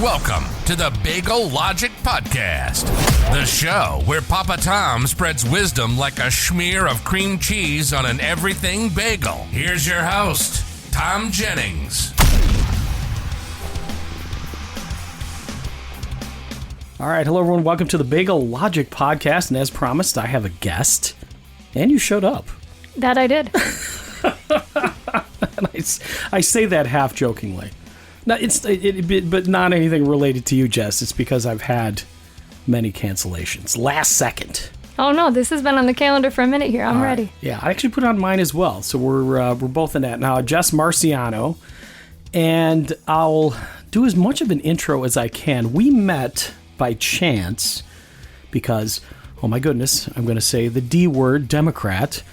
Welcome to the Bagel Logic Podcast, the show where Papa Tom spreads wisdom like a smear of cream cheese on an everything bagel. Here's your host, Tom Jennings. All right, hello everyone. Welcome to the Bagel Logic Podcast, and as promised, I have a guest, and you showed up. That I did. And I say that half jokingly. No, but not anything related to you, Jess. It's because I've had many cancellations. Last second. Oh no, this has been on the calendar for a minute here. I'm ready. Yeah, I actually put on mine as well. So we're both in that now. Jess Marciano, and I'll do as much of an intro as I can. We met by chance because, oh my goodness, I'm going to say the D word, Democrat.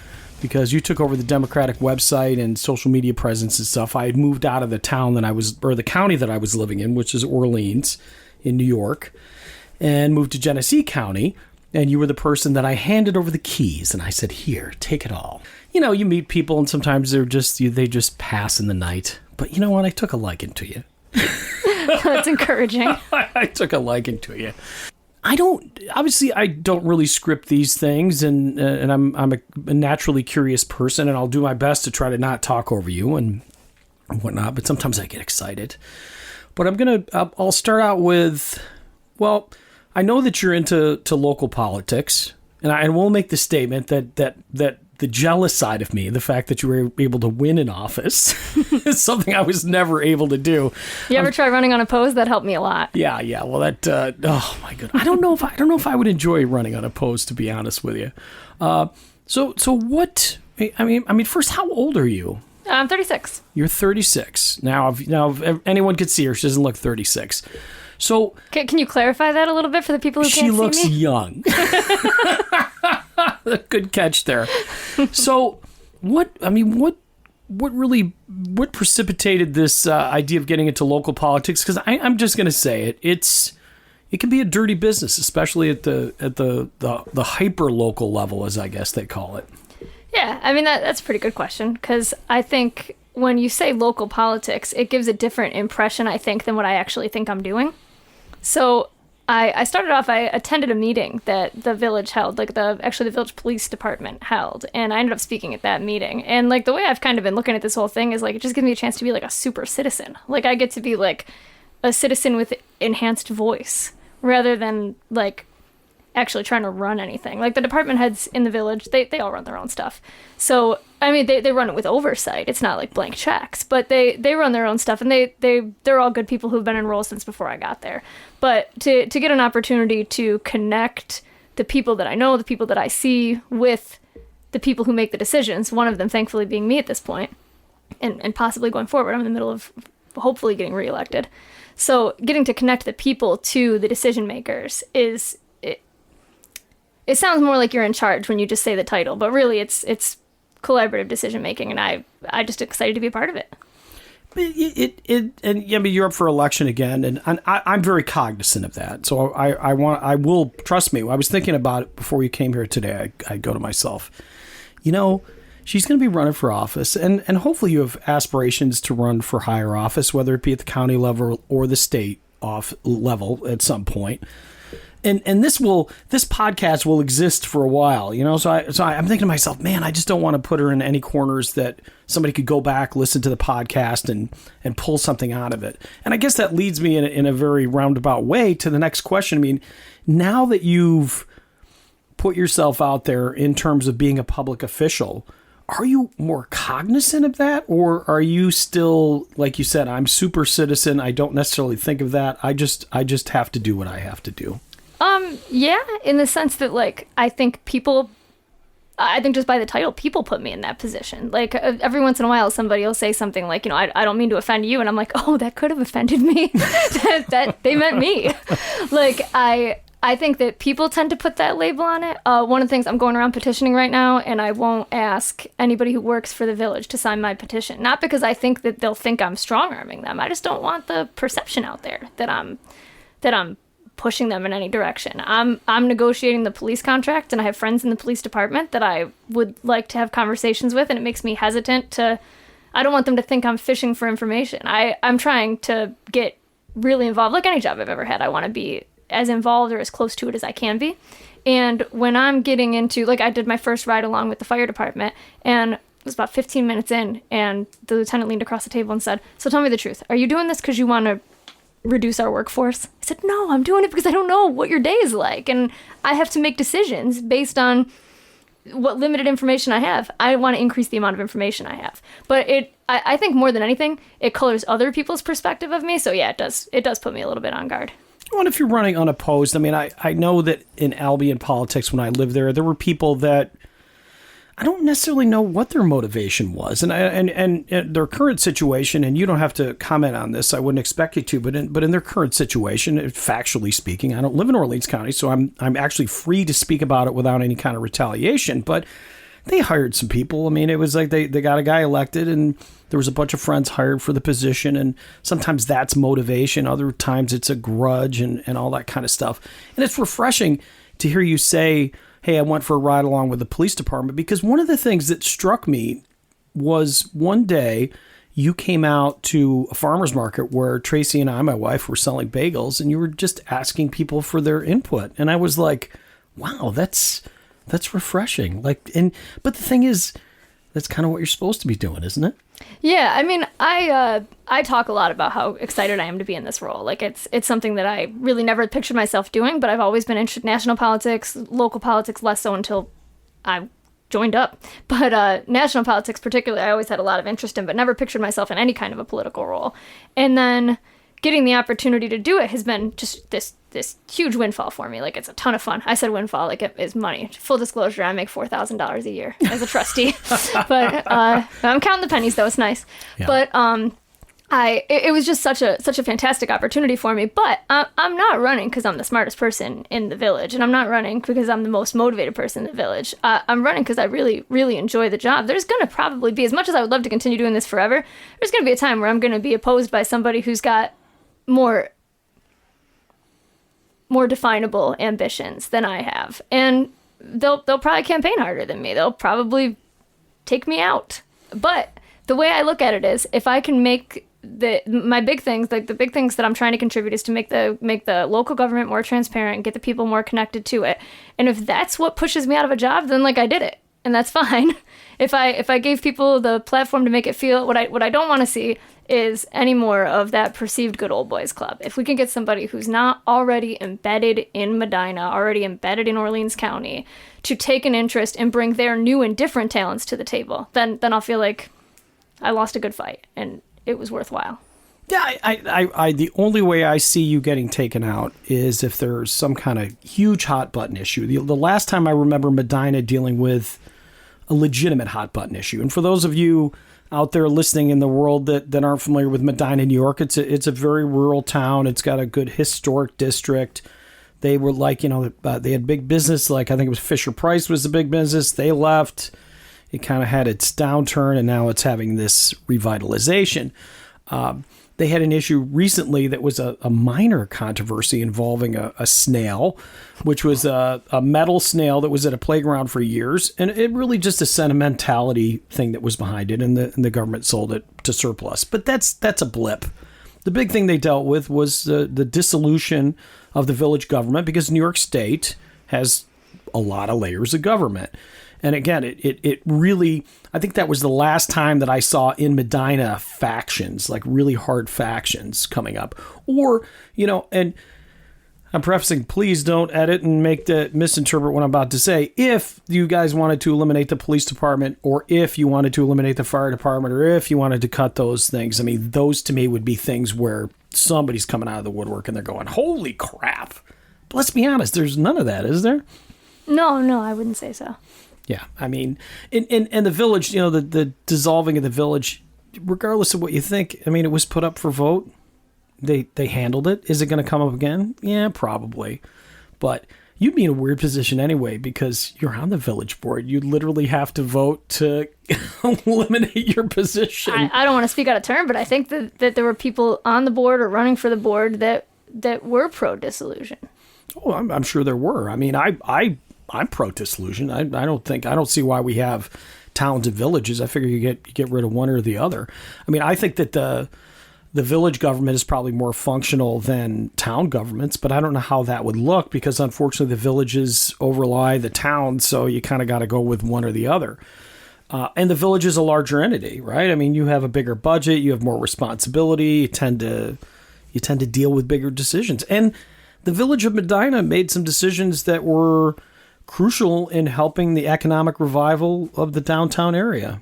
Because you took over the Democratic website and social media presence and stuff. I had moved out of the town that I was, or the county that I was living in, which is Orleans in New York, and moved to Genesee County. And you were the person that I handed over the keys. And I said, here, take it all. You know, you meet people and sometimes they just pass in the night. But you know what? I took a liking to you. That's encouraging. I took a liking to you. I don't really script these things, and I'm a naturally curious person, and I'll do my best to try to not talk over you and whatnot, but sometimes I get excited. But I'll start out with, well, I know that you're into local politics, and I will make the statement that the jealous side of me, the fact that you were able to win an office, is something I was never able to do. You ever try running unopposed? That helped me a lot. Yeah. Well, that oh my goodness, I don't know if I would enjoy running unopposed, to be honest with you. So what? I mean, first, how old are you? I'm 36. You're 36 now. If anyone could see her, she doesn't look 36. So can you clarify that a little bit for the people who can't see me? She looks young. Good catch there. So, what precipitated this idea of getting into local politics? Because I'm just going to say it can be a dirty business, especially at the hyper local level, as I guess they call it. Yeah, I mean that's a pretty good question, because I think when you say local politics, it gives a different impression, I think, than what I actually think I'm doing. So I started off, I attended a meeting that the village held, the village police department held, and I ended up speaking at that meeting. And like the way I've kind of been looking at this whole thing is like, it just gives me a chance to be like a super citizen. Like I get to be like a citizen with enhanced voice rather than like actually trying to run anything. Like the department heads in the village, they all run their own stuff. So, I mean, they run it with oversight. It's not like blank checks, but they run their own stuff, and they're all good people who've been enrolled since before I got there. But to get an opportunity to connect the people that I know, the people that I see, with the people who make the decisions, one of them thankfully being me at this point, and possibly going forward, I'm in the middle of hopefully getting reelected. So getting to connect the people to the decision makers it sounds more like you're in charge when you just say the title, but really it's collaborative decision making, and I just excited to be a part of it. You're up for election again, and I'm very cognizant of that. So I will trust me. I was thinking about it before you came here today. I go to myself, she's going to be running for office, and hopefully you have aspirations to run for higher office, whether it be at the county level or the state level at some point. And this podcast will exist for a while, So I'm thinking to myself, man, I just don't want to put her in any corners that somebody could go back, listen to the podcast, and pull something out of it. And I guess that leads me in a very roundabout way to the next question. I mean, now that you've put yourself out there in terms of being a public official, are you more cognizant of that, or are you still, like you said, I'm super citizen, I don't necessarily think of that, I just have to do what I have to do? Yeah, in the sense that, like, I think just by the title, people put me in that position. Like, every once in a while, somebody will say something like, I don't mean to offend you. And I'm like, oh, that could have offended me. that they meant me. Like, I think that people tend to put that label on it. One of the things, I'm going around petitioning right now, and I won't ask anybody who works for the village to sign my petition. Not because I think that they'll think I'm strong-arming them. I just don't want the perception out there that I'm pushing them in any direction. I'm negotiating the police contract, and I have friends in the police department that I would like to have conversations with, and it makes me hesitant to, I don't want them to think I'm fishing for information. I'm trying to get really involved. Like any job I've ever had, I want to be as involved or as close to it as I can be. And when I'm getting into, like, I did my first ride along with the fire department, and it was about 15 minutes in, and the lieutenant leaned across the table and said, "So tell me the truth. Are you doing this because you want to reduce our workforce?" I said, "No, I'm doing it because I don't know what your day is like, and I have to make decisions based on what limited information I have. I want to increase the amount of information I have." But I think more than anything, it colors other people's perspective of me. So yeah, it does put me a little bit on guard. Well, if you're running unopposed, I mean, I know that in Albion politics, when I lived there were people that I don't necessarily know what their motivation was, and their current situation. And you don't have to comment on this. I wouldn't expect you to, but in their current situation, factually speaking, I don't live in Orleans County, so I'm actually free to speak about it without any kind of retaliation. But they hired some people. I mean, it was like they got a guy elected, and there was a bunch of friends hired for the position, and sometimes that's motivation. Other times it's a grudge and all that kind of stuff. And it's refreshing to hear you say, "Hey, I went for a ride along with the police department," because one of the things that struck me was one day you came out to a farmer's market where Tracy and I, my wife, were selling bagels, and you were just asking people for their input. And I was like, wow, that's refreshing. But the thing is, that's kind of what you're supposed to be doing, isn't it? Yeah, I mean, I talk a lot about how excited I am to be in this role. Like, it's something that I really never pictured myself doing, but I've always been interested in national politics, local politics less so until I joined up. But national politics particularly, I always had a lot of interest in, but never pictured myself in any kind of a political role. And then getting the opportunity to do it has been just this huge windfall for me. Like, it's a ton of fun. I said windfall, like it is money. Full disclosure, I make $4,000 a year as a trustee. But I'm counting the pennies, though. It's nice. Yeah. But it was just such a fantastic opportunity for me. But I'm not running because I'm the smartest person in the village, and I'm not running because I'm the most motivated person in the village. I'm running because I really, really enjoy the job. There's going to probably be, as much as I would love to continue doing this forever, there's going to be a time where I'm going to be opposed by somebody who's got more definable ambitions than I have, and they'll probably campaign harder than me. They'll probably take me out. But the way I look at it is, if I can make my big things, like the big things that I'm trying to contribute, is to make the local government more transparent and get the people more connected to it. And if that's what pushes me out of a job, then like I did it, and that's fine. If I gave people the platform to make it feel, what I don't want to see is any more of that perceived good old boys club. If we can get somebody who's not already embedded in Medina, already embedded in Orleans County, to take an interest and bring their new and different talents to the table, then I'll feel like I lost a good fight and it was worthwhile. Yeah, I the only way I see you getting taken out is if there's some kind of huge hot button issue. The last time I remember Medina dealing with a legitimate hot button issue, and for those of you out there listening in the world that aren't familiar with Medina, New York, it's a very rural town. It's got a good historic district. They were like, they had big business. Like, I think it was Fisher Price was the big business. They left. It kind of had its downturn, and now it's having this revitalization. They had an issue recently that was a minor controversy involving a snail, which was a metal snail that was at a playground for years. And it really just a sentimentality thing that was behind it, and the government sold it to surplus. But that's a blip. The big thing they dealt with was the dissolution of the village government, because New York State has a lot of layers of government. And again, it really, I think that was the last time that I saw in Medina factions, like really hard factions coming up. Or, and I'm prefacing, please don't edit and misinterpret what I'm about to say. If you guys wanted to eliminate the police department, or if you wanted to eliminate the fire department, or if you wanted to cut those things, I mean, those to me would be things where somebody's coming out of the woodwork and they're going, holy crap. But let's be honest, there's none of that, is there? No, I wouldn't say so. Yeah, I mean, in the village, the dissolving of the village, regardless of what you think, I mean, it was put up for vote. They handled it. Is it going to come up again? Yeah, probably. But you'd be in a weird position anyway, because you're on the village board. You literally have to vote to eliminate your position. I don't want to speak out of turn, but I think that there were people on the board or running for the board that were pro-dissolution. Oh, I'm sure there were. I mean, I'm pro-dissolution. I don't see why we have towns and villages. I figure you get rid of one or the other. I mean, I think that the village government is probably more functional than town governments, but I don't know how that would look because unfortunately the villages overlie the town, so you kind of got to go with one or the other. And the village is a larger entity, right? I mean, you have a bigger budget, you have more responsibility, you tend to deal with bigger decisions. And the village of Medina made some decisions that were crucial in helping the economic revival of the downtown area.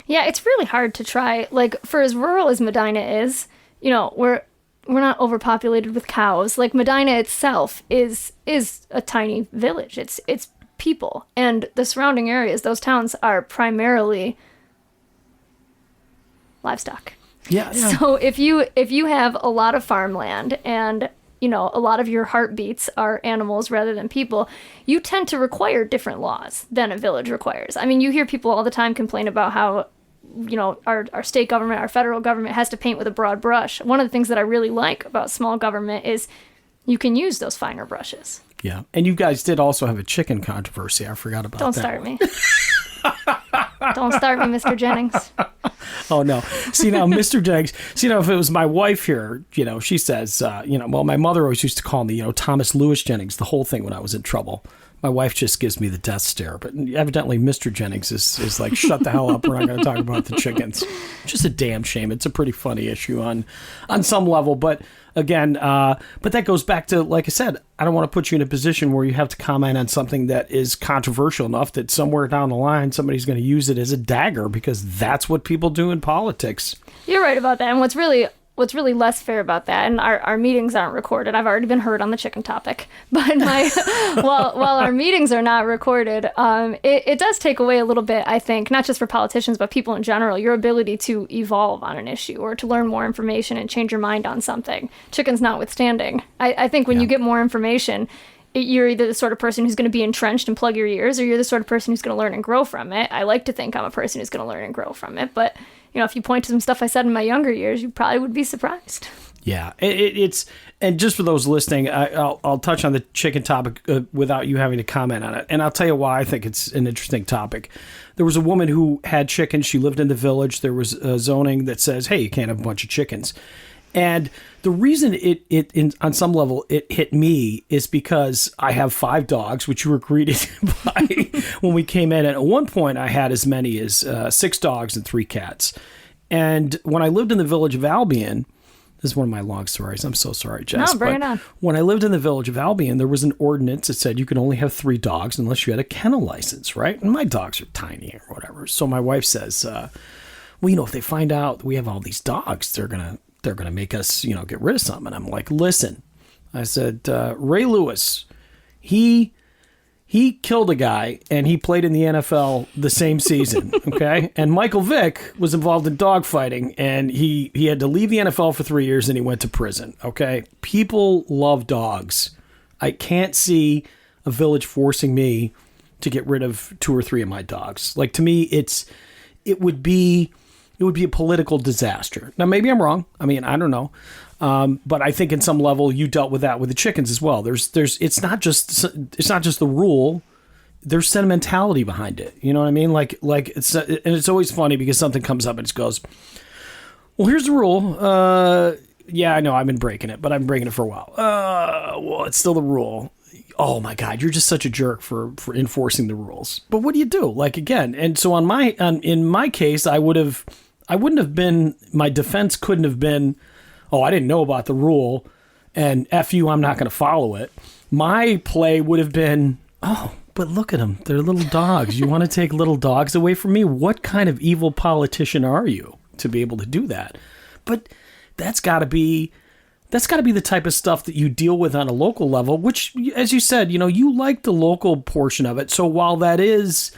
Yeah, it's really hard to try. Like, for as rural as Medina is, you know, we're not overpopulated with cows. Like, Medina itself is a tiny village. It's people, and the surrounding areas, those towns are primarily livestock. Yeah. So if you have a lot of farmland and, you know, a lot of your heartbeats are animals rather than people, you tend to require different laws than a village requires. I mean, you hear people all the time complain about how, you know, our state government, our federal government has to paint with a broad brush. One of the things that I really like about small government is you can use those finer brushes. Yeah. And you guys did also have a chicken controversy. I forgot about that. Don't start me. Don't start me, Mr. Jennings. Oh, no. See, now, Mr. Jennings, if it was my wife here, you know, she says, well, my mother always used to call me, Thomas Louis Jennings, the whole thing when I was in trouble. My wife just gives me the death stare. But evidently, Mr. Jennings is like, shut the hell up. We're not going to talk about the chickens. Just a damn shame. It's a pretty funny issue on some level. But again, but that goes back to, like I said, I don't want to put you in a position where you have to comment on something that is controversial enough that somewhere down the line, somebody's going to use it as a dagger because that's what people do in politics. You're right about that. And what's really less fair about that, and our meetings aren't recorded. I've already been heard on the chicken topic, but while our meetings are not recorded, it does take away a little bit, I think, not just for politicians, but people in general, your ability to evolve on an issue or to learn more information and change your mind on something. Chickens notwithstanding. I think when you get more information, you're either the sort of person who's going to be entrenched and plug your ears, or you're the sort of person who's going to learn and grow from it. I like to think I'm a person who's going to learn and grow from it, but you know, if you point to some stuff I said in my younger years, you probably would be surprised. Yeah, it's and just for those listening, I'll touch on the chicken topic without you having to comment on it, and I'll tell you why I think it's an interesting topic. There was a woman who had chickens. She lived in the village. There was a zoning that says, "Hey, you can't have a bunch of chickens." And the reason it on some level it hit me is because I have 5 dogs, which you were greeted by when we came in. And at one point, I had as many as 6 dogs and 3 cats. And when I lived in the village of Albion, this is one of my long stories. I'm so sorry, Jess. No, bring it on. When I lived in the village of Albion, there was an ordinance that said you could only have 3 dogs unless you had a kennel license, right? And my dogs are tiny or whatever. So my wife says, well, if they find out we have all these dogs, they're gonna make us, get rid of some. And I'm like, listen, I said, Ray Lewis, he killed a guy and he played in the NFL the same season. Okay. And Michael Vick was involved in dogfighting and he had to leave the NFL for 3 years and he went to prison. Okay. People love dogs. I can't see a village forcing me to get rid of 2 or 3 of my dogs. Like, to me, it would be a political disaster. Now, maybe I'm wrong. I mean, I don't know. But I think in some level you dealt with that with the chickens as well. It's not just the rule. There's sentimentality behind it. You know what I mean? Like it's always funny because something comes up and it goes, well, here's the rule. Yeah, I know I've been breaking it, but I've been breaking it for a while. Well, it's still the rule. Oh my God, you're just such a jerk for enforcing the rules. But what do you do? Like, again, and so in my case, I wouldn't have been, my defense couldn't have been, oh, I didn't know about the rule and F you, I'm not going to follow it. My play would have been, oh, but look at them. They're little dogs. You want to take little dogs away from me? What kind of evil politician are you to be able to do that? But that's got to be the type of stuff that you deal with on a local level, which, as you said, you like the local portion of it. So while that is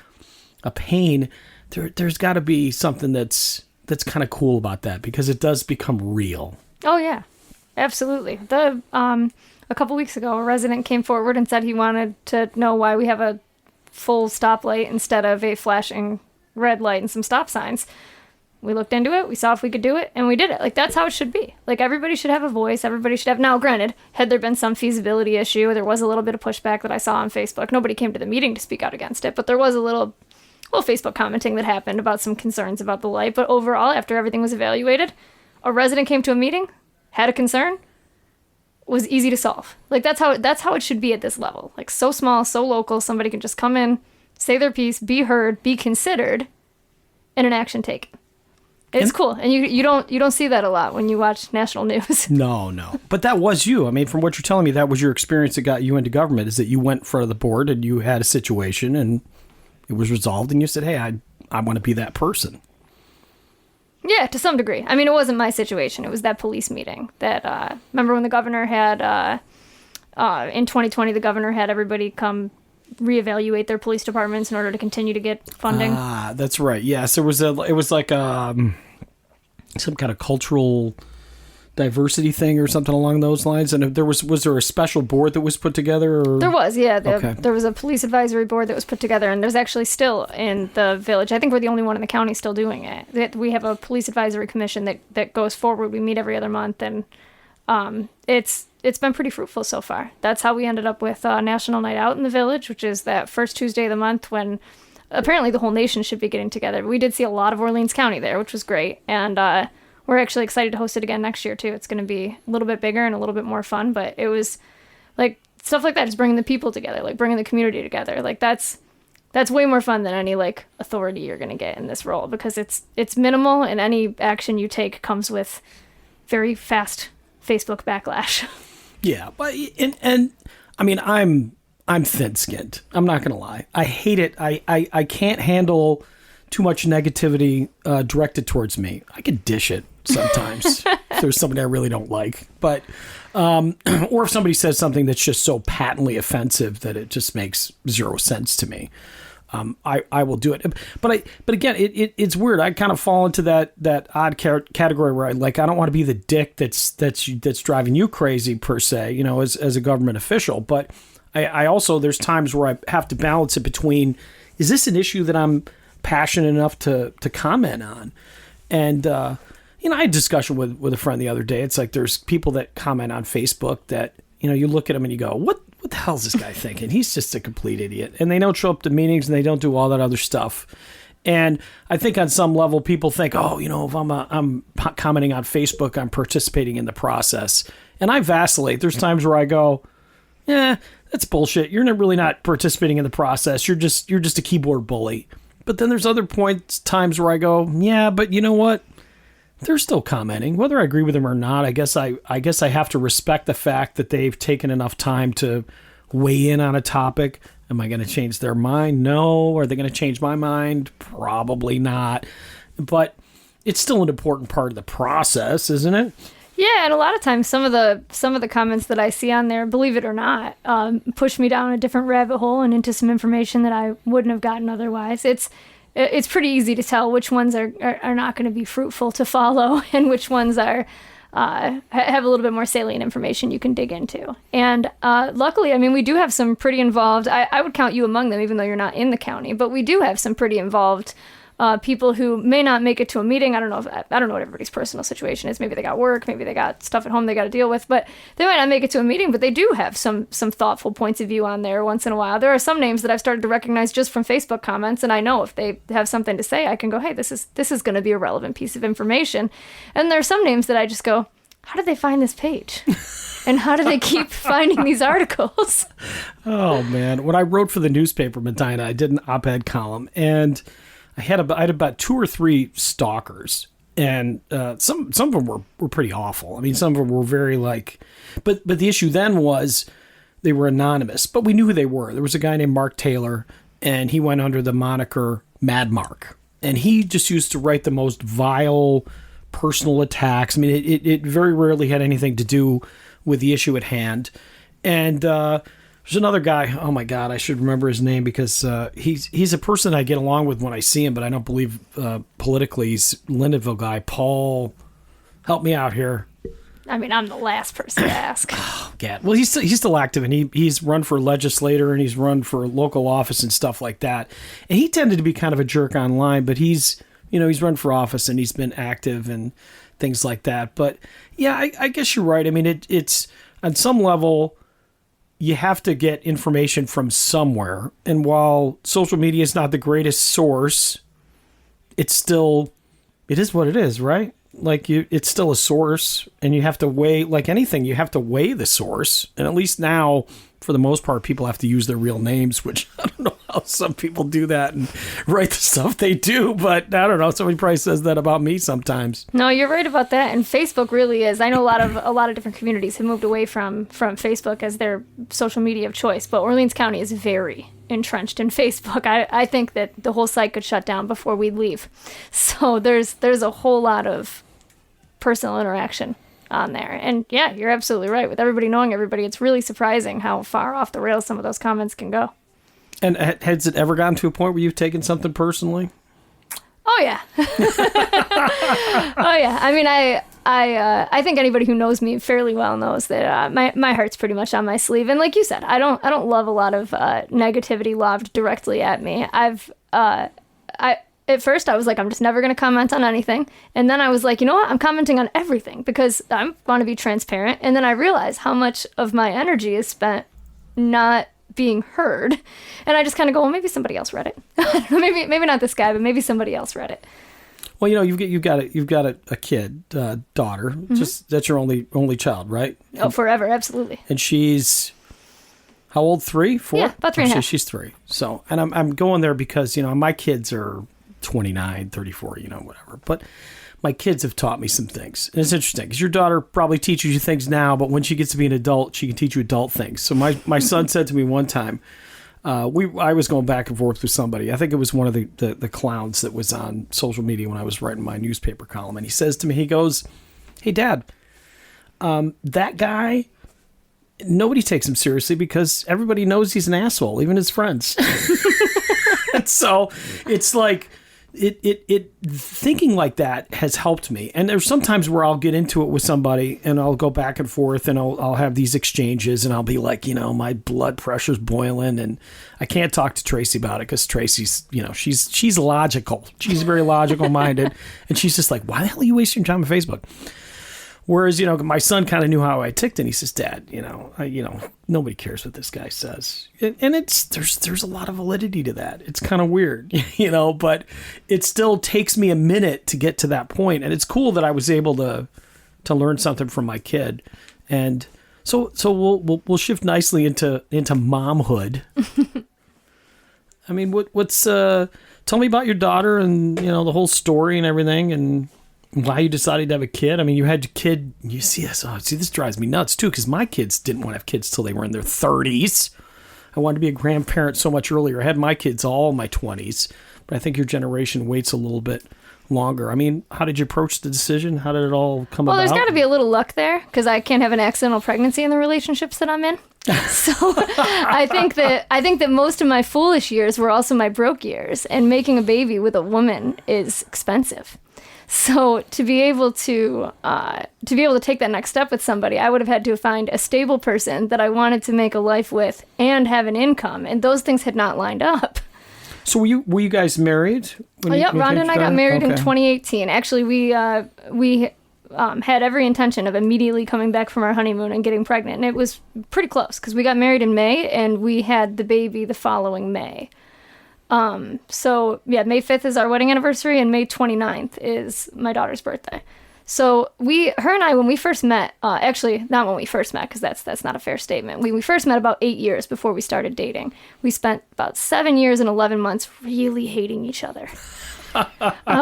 a pain, there's got to be something that's kind of cool about that because it does become real. Oh, yeah, absolutely. A couple weeks ago, a resident came forward and said he wanted to know why we have a full stoplight instead of a flashing red light and some stop signs. We looked into it, we saw if we could do it, and we did it. Like, that's how it should be. Like, everybody should have a voice, everybody should have... Now, granted, had there been some feasibility issue, there was a little bit of pushback that I saw on Facebook. Nobody came to the meeting to speak out against it, but there was a little Facebook commenting that happened about some concerns about the light. But overall, after everything was evaluated, a resident came to a meeting, had a concern, was easy to solve. Like that's how it should be at this level. Like so small, so local, somebody can just come in, say their piece, be heard, be considered, and an action taken. It's cool, and you don't see that a lot when you watch national news. No. But that was you. I mean, from what you're telling me, that was your experience that got you into government, is that you went in front of the board and you had a situation and it was resolved and you said, hey, I want to be that person. Yeah, to some degree. I mean, it wasn't my situation. It was that police meeting that, remember when the governor had, in 2020, the governor had everybody come reevaluate their police departments in order to continue to get funding. Ah, that's right. Yes, it was like some kind of cultural diversity thing or something along those lines. And was there a special board that was put together? Or? There was, yeah. Okay. There was a police advisory board that was put together, and there's actually still in the village. I think we're the only one in the county still doing it. We have a police advisory commission that goes forward. We meet every other month, and it's been pretty fruitful so far. That's how we ended up with National Night Out in the village, which is that first Tuesday of the month when apparently the whole nation should be getting together. We did see a lot of Orleans County there, which was great. And we're actually excited to host it again next year, too. It's going to be a little bit bigger and a little bit more fun. But it was like stuff like that is bringing the people together, like bringing the community together. Like that's way more fun than any like authority you're going to get in this role, because it's minimal, and any action you take comes with very fast Facebook backlash. Yeah, but and I mean, I'm thin-skinned. I'm not gonna lie. I hate it. I can't handle too much negativity directed towards me. I can dish it sometimes if there's somebody I really don't like, but or if somebody says something that's just so patently offensive that it just makes zero sense to me. I will do it, but again, it's weird. I kind of fall into that odd category where I don't want to be the dick that's driving you crazy per se, you know, as a government official. But I also, there's times where I have to balance it between, is this an issue that I'm passionate enough to comment on? And you know, I had a discussion with a friend the other day. It's like there's people that comment on Facebook that, you know, you look at them and you go, what the hell is this guy thinking? He's just a complete idiot. And they don't show up to meetings and they don't do all that other stuff. And I think on some level, people think, oh, you know, if I'm commenting on Facebook, I'm participating in the process. And I vacillate. There's times where I go, yeah, that's bullshit. You're really not participating in the process. You're just a keyboard bully. But then there's other times where I go, yeah, but you know what? They're still commenting, whether I agree with them or not. I guess I have to respect the fact that they've taken enough time to weigh in on a topic. Am I going to change their mind? No. Are they going to change my mind? Probably not. But it's still an important part of the process, isn't it? Yeah, and a lot of times some of the comments that I see on there, believe it or not, push me down a different rabbit hole and into some information that I wouldn't have gotten otherwise. It's pretty easy to tell which ones are not going to be fruitful to follow and which ones are have a little bit more salient information you can dig into. And luckily, I mean, we do have some pretty involved, I would count you among them, even though you're not in the county, but we do have some pretty involved people who may not make it to a meeting. I don't know what everybody's personal situation is. Maybe they got work, maybe they got stuff at home they got to deal with, but they might not make it to a meeting, but they do have some thoughtful points of view on there once in a while. There are some names that I've started to recognize just from Facebook comments, and I know if they have something to say, I can go, hey, this is going to be a relevant piece of information. And there are some names that I just go, how did they find this page? And how do they keep finding these articles? Oh, man. When I wrote for the newspaper, Medina, I did an op-ed column, and I had about 2 or 3 stalkers, and some of them were pretty awful. I mean, some of them were very but the issue then was they were anonymous, but we knew who they were. There was a guy named Mark Taylor, and he went under the moniker Mad Mark, and he just used to write the most vile personal attacks. I mean, it very rarely had anything to do with the issue at hand. And there's another guy, oh my God, I should remember his name, because he's a person I get along with when I see him, but I don't believe politically he's Lindenville guy. Paul, help me out here. I mean, I'm the last person to ask. Oh, God. Well, he's still active, and he's run for legislator, and he's run for local office and stuff like that. And he tended to be kind of a jerk online, but he's run for office and he's been active and things like that. But yeah, I guess you're right. I mean, it's on some level, you have to get information from somewhere. And while social media is not the greatest source, it is what it is, right? Like it's still a source, and you have to weigh, like anything, you have to weigh the source. And at least now, for the most part, people have to use their real names, which I don't know how some people do that and write the stuff they do, but I don't know. Somebody probably says that about me sometimes. No, you're right about that. And Facebook really is. I know a lot of different communities have moved away from Facebook as their social media of choice, but Orleans County is very entrenched in Facebook. I think that the whole site could shut down before we leave. So there's a whole lot of personal interaction on there. And yeah, you're absolutely right. With everybody knowing everybody, it's really surprising how far off the rails some of those comments can go. And has it ever gotten to a point where you've taken something personally? Oh yeah. Oh yeah. I mean, I think anybody who knows me fairly well knows that my heart's pretty much on my sleeve. And like you said, I don't love a lot of negativity lobbed directly at me. At first, I was like, I'm just never going to comment on anything. And then I was like, you know what? I'm commenting on everything because I want to be transparent. And then I realized how much of my energy is spent not being heard. And I just kind of go, well, maybe somebody else read it. maybe not this guy, but maybe somebody else read it. Well, you've got a kid, daughter. Mm-hmm. Just that's your only child, right? Oh, forever, absolutely. And she's how old? 3, 4? Yeah, about 3 and a half. She's 3. So, and I'm going there because my kids are 29, 34, whatever. But my kids have taught me some things. And it's interesting because your daughter probably teaches you things now, but when she gets to be an adult, she can teach you adult things. So my son said to me one time, I was going back and forth with somebody. I think it was one of the clowns that was on social media when I was writing my newspaper column. And he says to me, he goes, "Hey, Dad, that guy, nobody takes him seriously because everybody knows he's an asshole, even his friends." And so it's like, it thinking like that has helped me. And there's sometimes where I'll get into it with somebody and I'll go back and forth and I'll have these exchanges and I'll be like, my blood pressure's boiling and I can't talk to Tracy about it because Tracy's, she's logical. She's very logical minded. And she's just like, why the hell are you wasting your time on Facebook? Whereas, my son kind of knew how I ticked and he says, Dad, nobody cares what this guy says. And there's a lot of validity to that. It's kind of weird, but it still takes me a minute to get to that point. And it's cool that I was able to learn something from my kid. And so we'll shift nicely into momhood. I mean, what's tell me about your daughter and, the whole story and everything and why you decided to have a kid. I mean, you had your kid, you see this, this drives me nuts too, because my kids didn't want to have kids till they were in their 30s. I wanted to be a grandparent so much earlier. I had my kids all in my 20s, but I think your generation waits a little bit longer. I mean, how did you approach the decision? How did it all come about? Well, there's got to be a little luck there, because I can't have an accidental pregnancy in the relationships that I'm in. So I think that most of my foolish years were also my broke years, and making a baby with a woman is expensive. So to be able to take that next step with somebody, I would have had to find a stable person that I wanted to make a life with and have an income, and those things had not lined up. So were you guys married? Yep, Rhonda and I got married in 2018. Actually, we had every intention of immediately coming back from our honeymoon and getting pregnant, and it was pretty close because we got married in May and we had the baby the following May. So yeah, May 5th is our wedding anniversary and May 29th is my daughter's birthday. So her and I, when we first met, actually not when we first met, because that's not a fair statement. We first met about 8 years before we started dating. We spent about 7 years and 11 months really hating each other.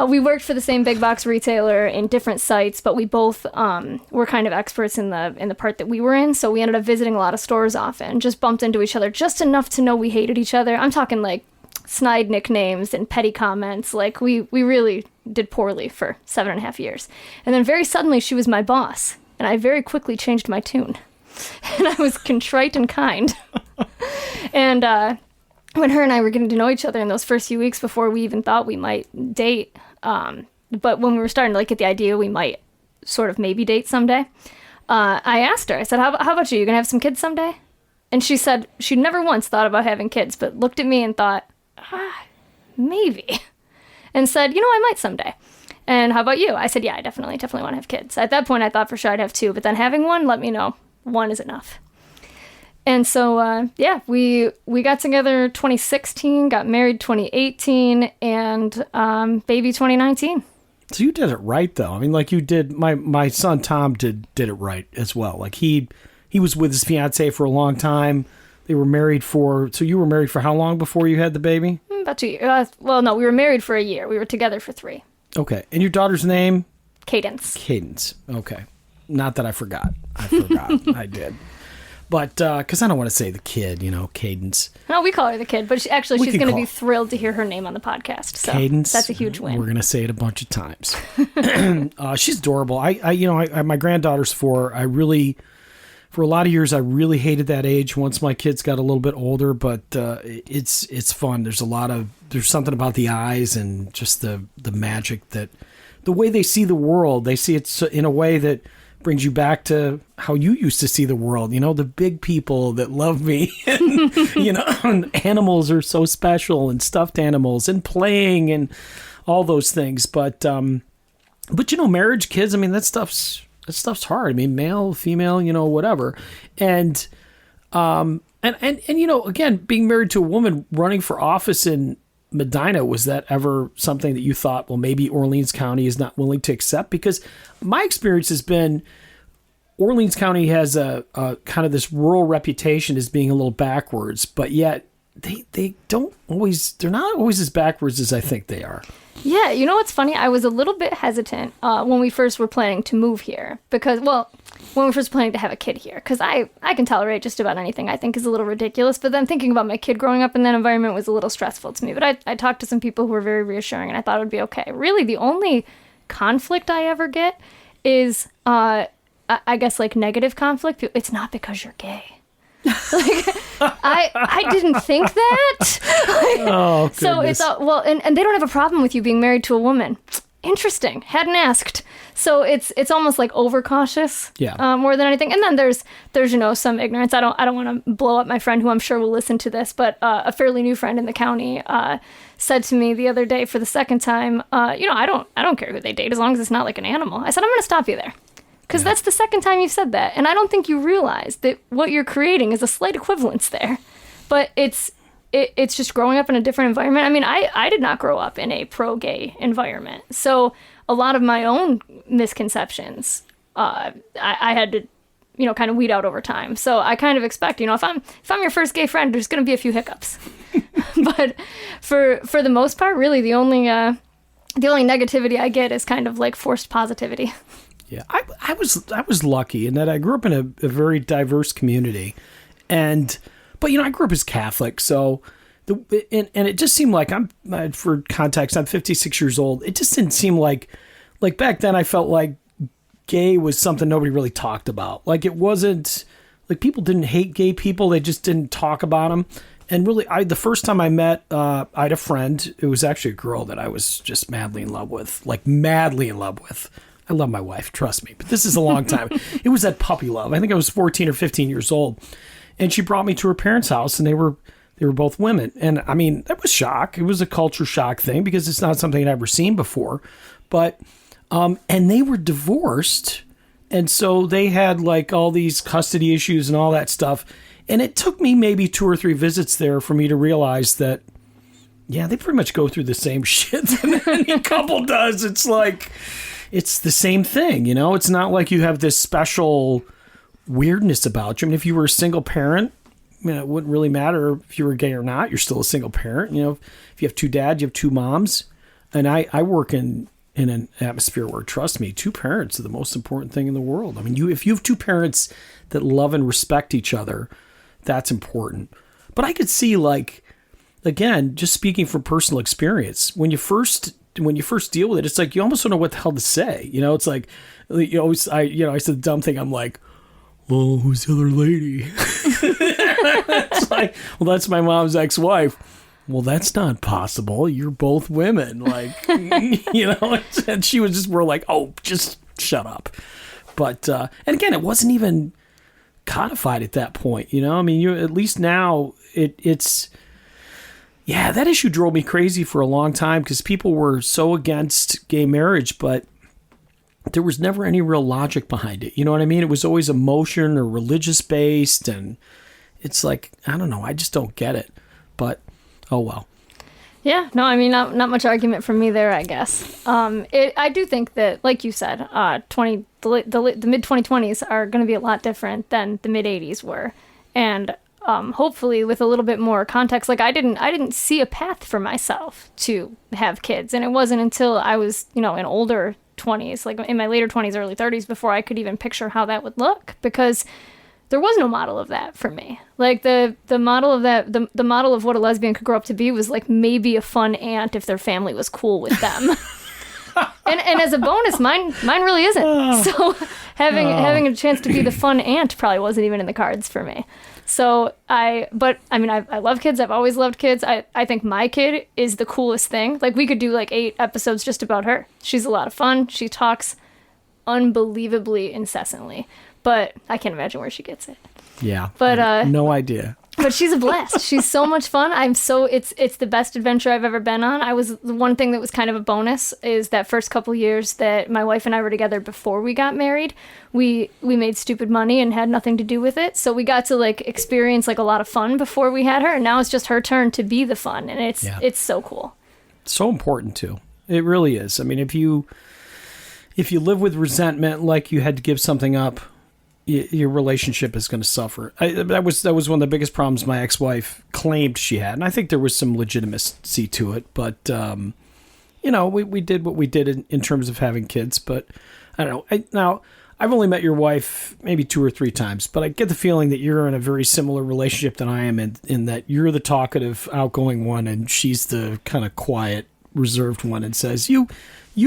We worked for the same big box retailer in different sites, but we both were kind of experts in the part that we were in. So we ended up visiting a lot of stores often, just bumped into each other just enough to know we hated each other. I'm talking like snide nicknames and petty comments. Like we really did poorly for 7.5 years. And then very suddenly she was my boss and I very quickly changed my tune and I was contrite and kind. And when her and I were getting to know each other in those first few weeks before we even thought we might date, but when we were starting to get the idea we might sort of maybe date someday, I asked her, I said, how about you? You gonna have some kids someday? And she said she'd never once thought about having kids, but looked at me and thought, maybe, and said, I might someday. And how about you? I said, yeah, I definitely want to have kids. At that point, I thought for sure I'd have 2, but then having one, let me know. 1 is enough. And so, we got together 2016, got married 2018, and baby 2019. So you did it right, though. I mean, like you did. My son Tom did it right as well. Like he was with his fiance for a long time. They were married for. So you were married for how long before you had the baby? About 2 years. Well, no, we were married for a year. We were together for 3. Okay, and your daughter's name? Cadence. Cadence. Okay, not that I forgot. I forgot. I did. But, because I don't want to say the kid, Cadence. No, we call her the kid, but she's going to be thrilled to hear her name on the podcast. So Cadence. That's a huge win. We're going to say it a bunch of times. She's adorable. My granddaughter's 4. For a lot of years, I really hated that age once my kids got a little bit older, but it's fun. There's something about the eyes and just the magic that, the way they see the world, they see it in a way that brings you back to how you used to see the world, the big people that love me, and, and animals are so special, and stuffed animals and playing and all those things. But marriage, kids, I mean, that stuff's hard. I mean, male, female, whatever. And again, being married to a woman, running for office in Medina, was that ever something that you thought, well, maybe Orleans County is not willing to accept? Because my experience has been Orleans County has a kind of this rural reputation as being a little backwards, but yet they're not always as backwards as I think they are. Yeah, you know what's funny? I was a little bit hesitant when we first were planning to move here because, when we were first planning to have a kid here, because I can tolerate just about anything I think is a little ridiculous, but then thinking about my kid growing up in that environment was a little stressful to me. But I talked to some people who were very reassuring, and I thought it would be okay. Really, the only conflict I ever get is, I guess, like negative conflict. It's not because you're gay. I didn't think that. Oh, goodness. So it's and they don't have a problem with you being married to a woman. Interesting. Hadn't asked. So it's almost like overcautious, more than anything. And then there's some ignorance. I don't want to blow up my friend who I'm sure will listen to this, but a fairly new friend in the county said to me the other day for the second time, I don't care who they date as long as it's not like an animal. I said, I'm going to stop you there. Because that's the second time you've said that. And I don't think you realize that what you're creating is a slight equivalence there. But it's just growing up in a different environment. I mean, I did not grow up in a pro-gay environment. So a lot of my own misconceptions, I had to, kind of weed out over time. So I kind of expect, if I'm your first gay friend, there's going to be a few hiccups. But for the most part, really, the only negativity I get is kind of like forced positivity. Yeah, I was lucky in that I grew up in a very diverse community, but I grew up as Catholic, so and it just seemed like for context, I'm 56 years old. It just didn't seem like back then I felt like gay was something nobody really talked about. Like it wasn't like people didn't hate gay people, they just didn't talk about them. And really, the first time I met, I had a friend. It was actually a girl that I was just madly in love with. I love my wife, trust me, but this is a long time. It was that puppy love. I think I was 14 or 15 years old, and she brought me to her parents' house, and they were both women. And I mean, that was shock. It was a culture shock thing because it's not something I'd ever seen before. But and they were divorced, and so they had like all these custody issues and all that stuff. And it took me maybe 2 or 3 visits there for me to realize that, yeah, they pretty much go through the same shit that any couple does. It's like, it's the same thing, It's not like you have this special weirdness about you. I mean, if you were a single parent, it wouldn't really matter if you were gay or not. You're still a single parent. If you have 2 dads, you have 2 moms. And I work in an atmosphere where, trust me, 2 parents are the most important thing in the world. I mean, if you have 2 parents that love and respect each other, that's important. But I could see, like, again, just speaking from personal experience, when you first deal with it, it's like you almost don't know what the hell to say. It's like you always, I said the dumb thing. I'm like, well, who's the other lady? It's like, well, that's my mom's ex-wife. Well, that's not possible. You're both women. Like, and she was just, we're like, oh, just shut up. But, and again, it wasn't even codified at that point. I mean, at least now it's, yeah, that issue drove me crazy for a long time because people were so against gay marriage, but there was never any real logic behind it. You know what I mean? It was always emotion or religious based, and it's like, I don't know, I just don't get it. But, oh well. Yeah, no, I mean, not much argument from me there, I guess. I do think that, like you said, the mid 2020s are going to be a lot different than the mid 80s were, and hopefully with a little bit more context. Like I didn't see a path for myself to have kids, and it wasn't until I was, in older 20s, like in my later 20s, early 30s, before I could even picture how that would look, because there was no model of that for me. Like the model of that, the model of what a lesbian could grow up to be was like maybe a fun aunt if their family was cool with them. and as a bonus, mine really isn't. So having a chance to be the fun aunt probably wasn't even in the cards for me. So I love kids. I've always loved kids. I think my kid is the coolest thing. Like we could do like 8 episodes just about her. She's a lot of fun. She talks unbelievably incessantly. But I can't imagine where she gets it. Yeah. But no idea. But she's a blast. She's so much fun. It's the best adventure I've ever been on. The one thing that was kind of a bonus is that first couple years that my wife and I were together before we got married, we made stupid money and had nothing to do with it. So we got to like experience like a lot of fun before we had her, and now it's just her turn to be the fun, and it's so cool. So important too. It really is. I mean, if you live with resentment, like you had to give something up, your relationship is going to suffer. That was one of the biggest problems my ex-wife claimed she had, and I think there was some legitimacy to it. But we did what we did in terms of having kids. But I don't know. Now I've only met your wife maybe 2 or 3 times, but I get the feeling that you're in a very similar relationship than I am, in that you're the talkative, outgoing one, and she's the kind of quiet, reserved one, and says, "You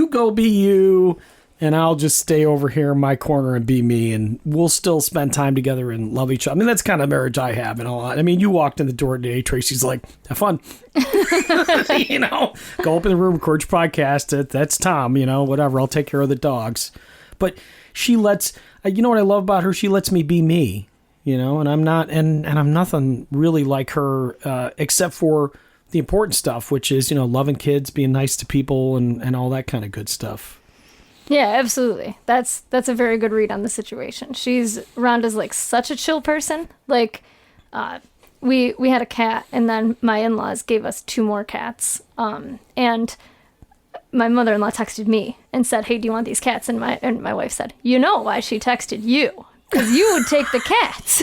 go be you. And I'll just stay over here in my corner and be me, and we'll still spend time together and love each other." I mean, that's kind of marriage I have and all that. I mean, you walked in the door today, Tracy's like, "Have fun." Go up in the room, record your podcast. That's Tom, whatever. I'll take care of the dogs. But she lets, what I love about her? She lets me be me, and I'm not, and I'm nothing really like her, except for the important stuff, which is, loving kids, being nice to people, and all that kind of good stuff. Yeah, absolutely. That's a very good read on the situation. Rhonda's like such a chill person. Like, we had a cat, and then my in-laws gave us 2 more cats. And my mother-in-law texted me and said, "Hey, do you want these cats?" And my wife said, "You know why she texted you? Because you would take the cats."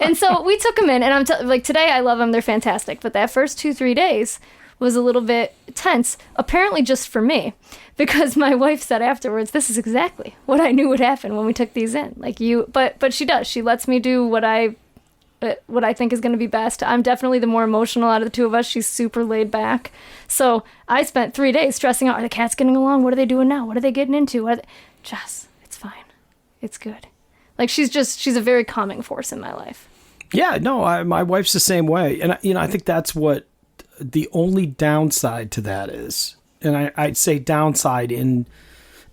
And so we took them in, and today I love them. They're fantastic. But that first 2-3 days was a little bit tense, apparently just for me, because my wife said afterwards, "This is exactly what I knew would happen when we took these in." But she does. She lets me do what I think is going to be best. I'm definitely the more emotional out of the 2 of us. She's super laid back. So I spent 3 days stressing out, are the cats getting along? What are they doing now? What are they getting into? Jess, it's fine. It's good. Like she's a very calming force in my life. Yeah, no, my wife's the same way. And I think that's what the only downside to that is. And I'd say downside in,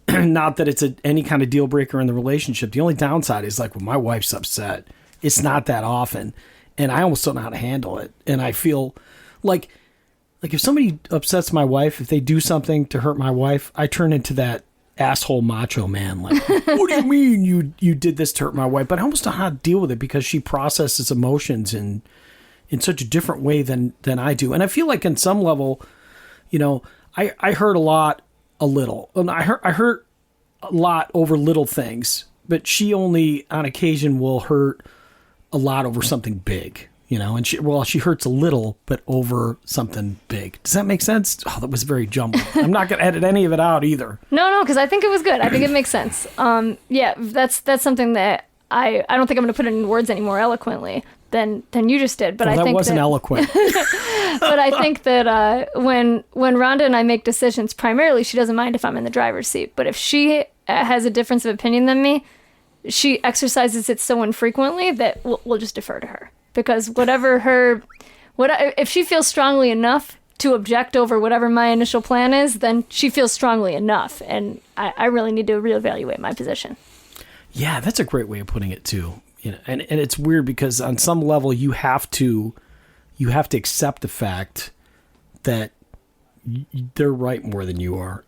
not that it's any kind of deal breaker in the relationship. The only downside is like when my wife's upset, it's not that often, and I almost don't know how to handle it. And I feel like if somebody upsets my wife, if they do something to hurt my wife, I turn into that asshole macho man. Like, "What do you mean you did this to hurt my wife?" But I almost don't know how to deal with it because she processes emotions in such a different way than I do. And I feel like on some level, I hurt a little. And I hurt a lot over little things, but she only on occasion will hurt a lot over something big, and she hurts a little, but over something big. Does that make sense? Oh, that was very jumbled. I'm not going to edit any of it out either. No, because I think it was good. I think it makes sense. Yeah, that's something that I don't think I'm going to put it in words any more eloquently than you just did. But I think that wasn't eloquent. But I think that when Rhonda and I make decisions, primarily she doesn't mind if I'm in the driver's seat. But if she has a difference of opinion than me, she exercises it so infrequently that we'll just defer to her. Because if she feels strongly enough to object over whatever my initial plan is, then she feels strongly enough. And I really need to reevaluate my position. Yeah, that's a great way of putting it too. And it's weird because on some level you have to accept the fact that they're right more than you are,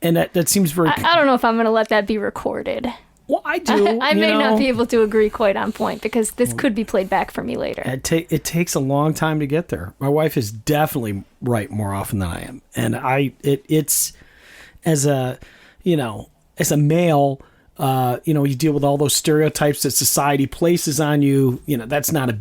And that seems very... I don't know if I'm going to let that be recorded. Well, I do. I may not be able to agree quite on point because this could be played back for me later. It takes a long time to get there. My wife is definitely right more often than I am, and it's as a male. You deal with all those stereotypes that society places on you. That's not a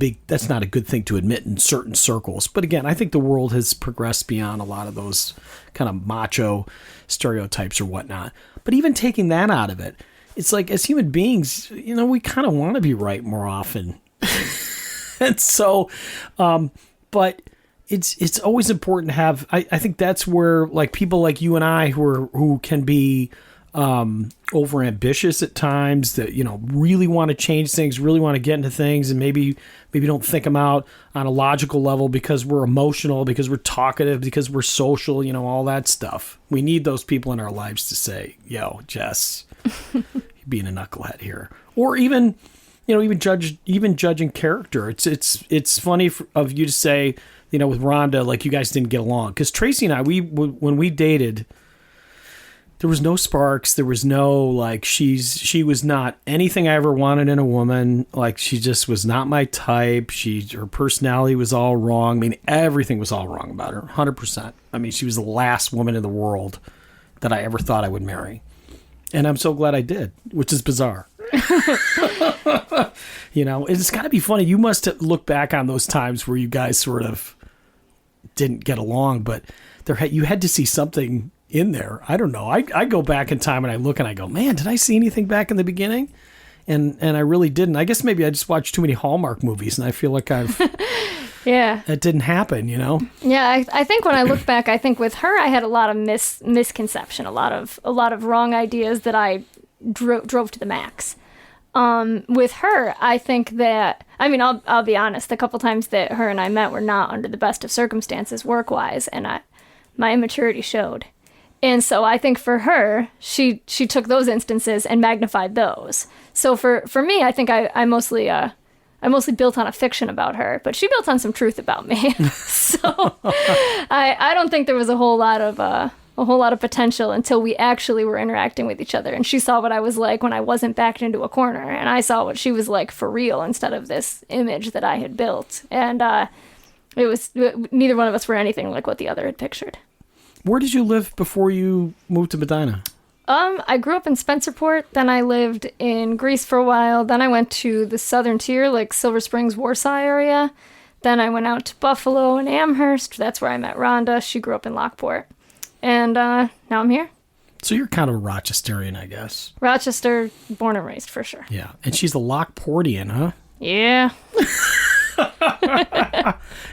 good thing to admit in certain circles. But again, I think the world has progressed beyond a lot of those kind of macho stereotypes or whatnot. But even taking that out of it, it's like as human beings, we kind of want to be right more often. And so, but it's always important to have, I think that's where like people like you and I who can be over ambitious at times, that really want to change things, really want to get into things, and maybe don't think them out on a logical level because we're emotional, because we're talkative, because we're social, all that stuff. We need those people in our lives to say, yo, Jess, you're being a knucklehead here. Or even judging character. It's funny of you to say, with Rhonda, like you guys didn't get along, because Tracy and I, when we dated, there was no sparks. There was no, like, she was not anything I ever wanted in a woman. Like, she just was not my type. Her personality was all wrong. I mean, everything was all wrong about her, 100%. I mean, she was the last woman in the world that I ever thought I would marry. And I'm so glad I did, which is bizarre. It's got to be funny. You must look back on those times where you guys sort of didn't get along, but you had to see something in there. I don't know. I go back in time and I look and I go, man, did I see anything back in the beginning? And I really didn't. I guess maybe I just watched too many Hallmark movies and I feel like yeah, that didn't happen, Yeah, I think when I look back, I think with her, I had a lot of misconception, a lot of wrong ideas that I drove to the max. With her, I think that, I'll be honest, the couple times that her and I met were not under the best of circumstances work-wise, and my immaturity showed. And so I think for her, she took those instances and magnified those. So for me, I think I mostly built on a fiction about her, but she built on some truth about me. So I don't think there was a whole lot of potential until we actually were interacting with each other, and she saw what I was like when I wasn't backed into a corner, and I saw what she was like for real instead of this image that I had built. And neither one of us were anything like what the other had pictured. Where did you live before you moved to Medina? I grew up in Spencerport, then I lived in Greece for a while, then I went to the southern tier, like Silver Springs, Warsaw area. Then I went out to Buffalo and Amherst. That's where I met Rhonda. She grew up in Lockport. And now I'm here. So you're kind of a Rochesterian, I guess. Rochester, born and raised, for sure. Yeah. And she's a Lockportian, huh? Yeah.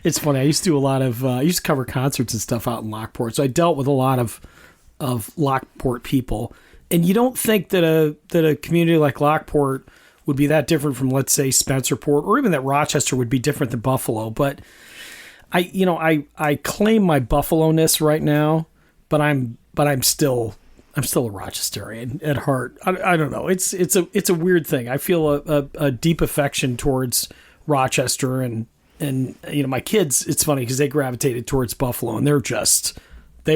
It's funny. I used to do a lot of, I used to cover concerts and stuff out in Lockport. So I dealt with a lot of Lockport people. And you don't think that a community like Lockport would be that different from, let's say, Spencerport, or even that Rochester would be different than Buffalo. But I claim my Buffalo-ness right now, but I'm still a Rochesterian at heart. I don't know. It's a weird thing. I feel a deep affection towards Rochester, and my kids. It's funny because they gravitated towards Buffalo, and they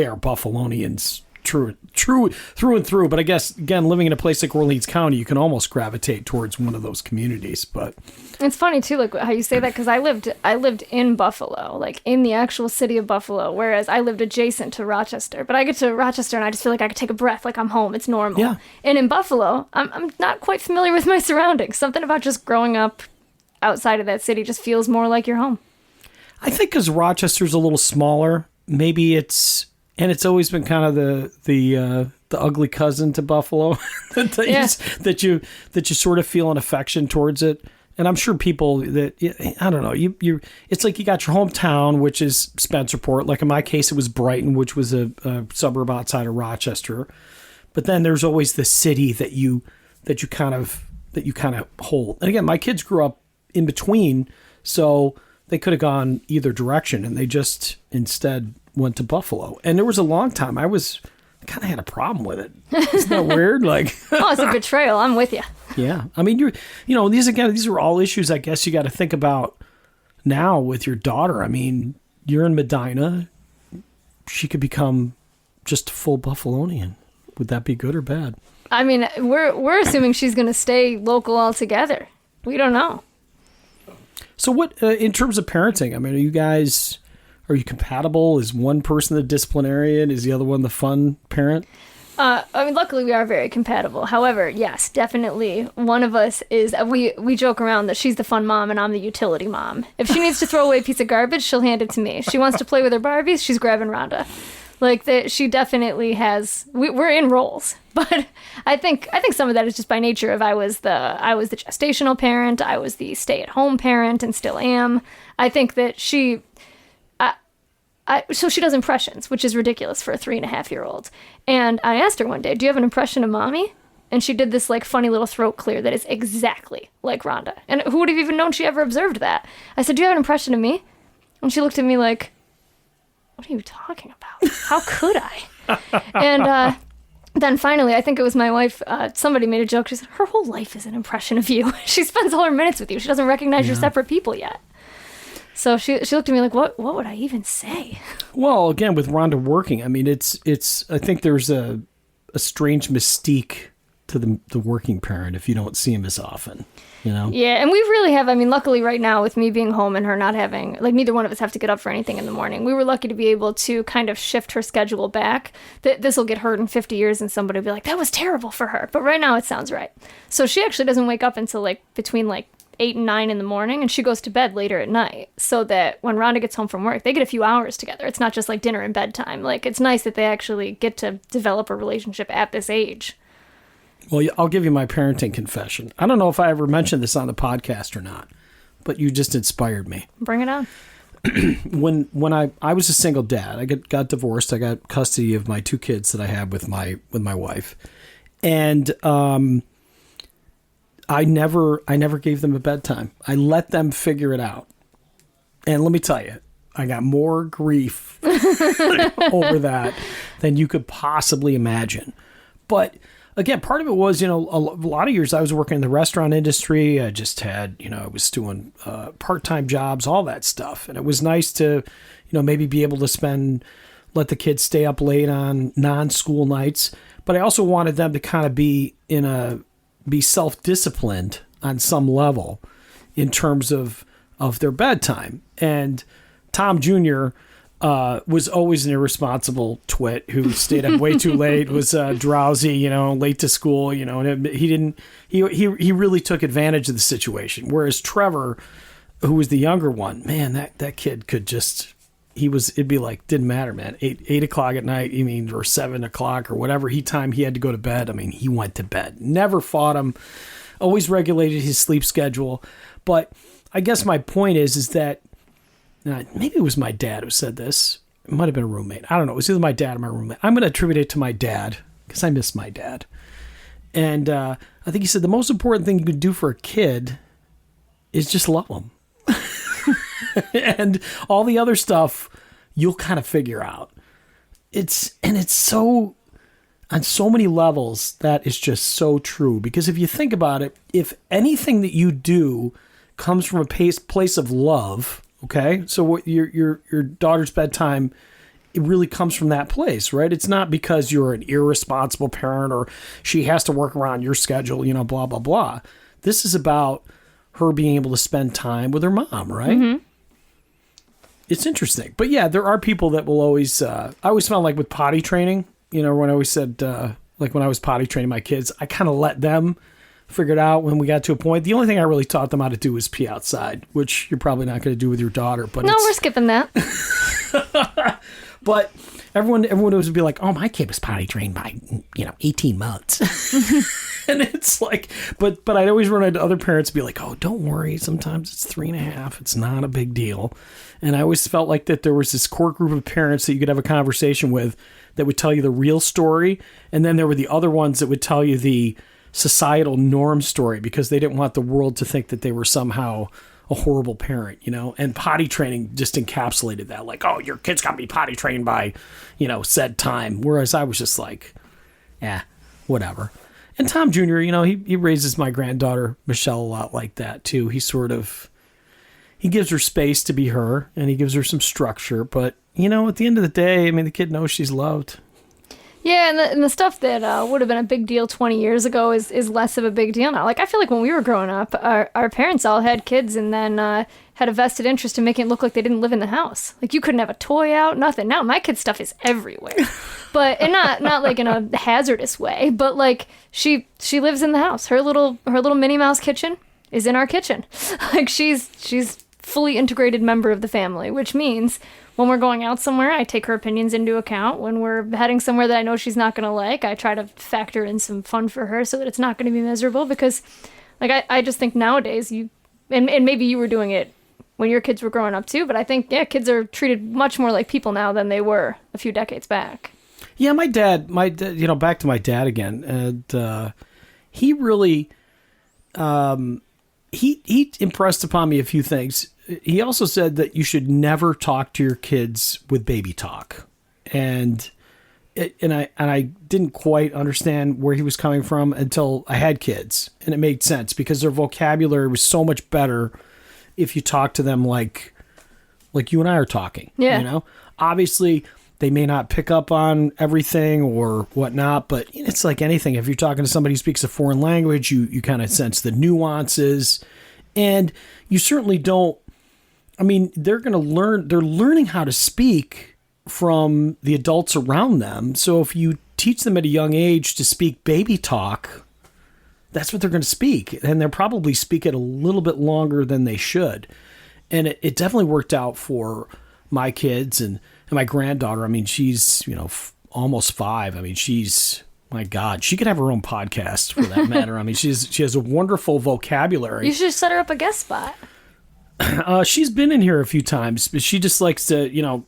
are Buffalonians. True through and through. But I guess, again, living in a place like Orleans County, you can almost gravitate towards one of those communities. But it's funny too, like how you say that, because I lived in Buffalo, like in the actual city of Buffalo, whereas I lived adjacent to Rochester. But I get to Rochester and I just feel like I could take a breath, like I'm home. It's normal. Yeah. And in Buffalo, I'm not quite familiar with my surroundings. Something about just growing up outside of that city just feels more like your home. I think because Rochester's a little smaller, maybe it's. And it's always been kind of the ugly cousin to Buffalo that you sort of feel an affection towards it. And I'm sure people that, I don't know, you it's like you got your hometown, which is Spencerport. Like in my case, it was Brighton, which was a suburb outside of Rochester. But then there's always the city that you kind of hold. And again, my kids grew up in between, so they could have gone either direction, and they just instead went to Buffalo. And there was a long time I kind of had a problem with it. Isn't that weird? Like, oh, it's a betrayal. I'm with you. Yeah. I mean, these are all issues I guess you got to think about now with your daughter. I mean, you're in Medina. She could become just a full Buffalonian. Would that be good or bad? I mean, we're assuming she's going to stay local altogether. We don't know. So what, in terms of parenting, I mean, are you compatible? Is one person the disciplinarian? Is the other one the fun parent? I mean, luckily we are very compatible. However, yes, definitely one of us is, we joke around that she's the fun mom and I'm the utility mom. If she needs to throw away a piece of garbage, she'll hand it to me. She wants to play with her Barbies, she's grabbing Rhonda. Like, she definitely has, we're in roles. But I think some of that is just by nature of I was the gestational parent, I was the stay-at-home parent, and still am. I think that so she does impressions, which is ridiculous for a 3.5-year-old. And I asked her one day, do you have an impression of mommy? And she did this like funny little throat clear that is exactly like Rhonda. And who would have even known she ever observed that? I said, do you have an impression of me? And she looked at me like, what are you talking about? How could I? And then finally, I think it was my wife, somebody made a joke. She said, her whole life is an impression of you. She spends all her minutes with you. She doesn't recognize you're separate people yet. So she looked at me like, what would I even say? Well, again, with Rhonda working, I mean, it's I think there's a strange mystique to the working parent if you don't see him as often, you know? Yeah, and we really have, I mean, luckily right now with me being home and her not having, like, neither one of us have to get up for anything in the morning. We were lucky to be able to kind of shift her schedule back. This will get heard in 50 years and somebody will be like, that was terrible for her. But right now it sounds right. So she actually doesn't wake up until between 8 and 9 in the morning, and she goes to bed later at night, so that when Rhonda gets home from work, they get a few hours together. It's not just like dinner and bedtime. Like, it's nice that they actually get to develop a relationship at this age. Well, I'll give you my parenting confession. I don't know if I ever mentioned this on the podcast or not, but you just inspired me. Bring it on. When I was a single dad, I got divorced. I got custody of my 2 kids that I had with my wife, and I never gave them a bedtime. I let them figure it out. And let me tell you, I got more grief over that than you could possibly imagine. But again, part of it was, a lot of years I was working in the restaurant industry. I just had, I was doing part-time jobs, all that stuff. And it was nice to, maybe be able to let the kids stay up late on non-school nights. But I also wanted them to kind of be self-disciplined on some level in terms of their bedtime. And Thom Jr. Was always an irresponsible twit who stayed up way too late, was drowsy, late to school, and he really took advantage of the situation. Whereas Trevor, who was the younger one, man, that kid could just, it'd be like, didn't matter, man. 8 o'clock at night, or 7 o'clock or whatever time he had to go to bed. I mean, he went to bed, never fought him, always regulated his sleep schedule. But I guess my point is that maybe it was my dad who said this. It might have been a roommate. I don't know. It was either my dad or my roommate. I'm going to attribute it to my dad because I miss my dad. And I think he said the most important thing you could do for a kid is just love them. And all the other stuff you'll kind of figure out. It's so, on so many levels, that is just so true. Because if you think about it, if anything that you do comes from a place of love, okay, so what your daughter's bedtime, it really comes from that place, right? It's not because you're an irresponsible parent or she has to work around your schedule, blah, blah, blah. This is about her being able to spend time with her mom, right? Mm-hmm. It's interesting. But yeah, there are people that will always, I always found like with potty training, when I always said, when I was potty training my kids, I kind of let them figure it out when we got to a point. The only thing I really taught them how to do was pee outside, which you're probably not going to do with your daughter. But no, we're skipping that. But everyone would be like, oh, my kid was potty trained by, 18 months. And it's like, but I'd always run into other parents and be like, oh, don't worry. Sometimes it's 3.5. It's not a big deal. And I always felt like that there was this core group of parents that you could have a conversation with that would tell you the real story. And then there were the other ones that would tell you the societal norm story because they didn't want the world to think that they were somehow a horrible parent, and potty training just encapsulated that. Like, oh, your kid's got to be potty trained by, said time. Whereas I was just like, whatever. And Thom Jr., he raises my granddaughter, Michelle, a lot like that too. He gives her space to be her and he gives her some structure. But, at the end of the day, I mean, the kid knows she's loved. Yeah, and the stuff that would have been a big deal 20 years ago is less of a big deal now. Like, I feel like when we were growing up, our parents all had kids and then had a vested interest in making it look like they didn't live in the house. Like, you couldn't have a toy out, nothing. Now, my kid's stuff is everywhere. But, and not like in a hazardous way, but like, she lives in the house. Her little Minnie Mouse kitchen is in our kitchen. Like, she's fully integrated member of the family, which means when we're going out somewhere, I take her opinions into account. When we're heading somewhere that I know she's not going to like, I try to factor in some fun for her so that it's not going to be miserable. Because, like, I just think nowadays, and maybe you were doing it when your kids were growing up too, but I think, yeah, kids are treated much more like people now than they were a few decades back. Yeah, my dad, back to my dad again, and he really, he impressed upon me a few things. He also said that you should never talk to your kids with baby talk. And I didn't quite understand where he was coming from until I had kids. And it made sense because their vocabulary was so much better if you talk to them like you and I are talking. Yeah. You know? Obviously, they may not pick up on everything or whatnot, but it's like anything. If you're talking to somebody who speaks a foreign language, you kind of sense the nuances. And you certainly don't. I mean, they're learning how to speak from the adults around them. So if you teach them at a young age to speak baby talk, that's what they're going to speak. And they'll probably speak it a little bit longer than they should. And it definitely worked out for my kids and my granddaughter. I mean, she's, almost 5. I mean, my God, she could have her own podcast for that matter. I mean, she has a wonderful vocabulary. You should set her up a guest spot. She's been in here a few times, but she just likes to,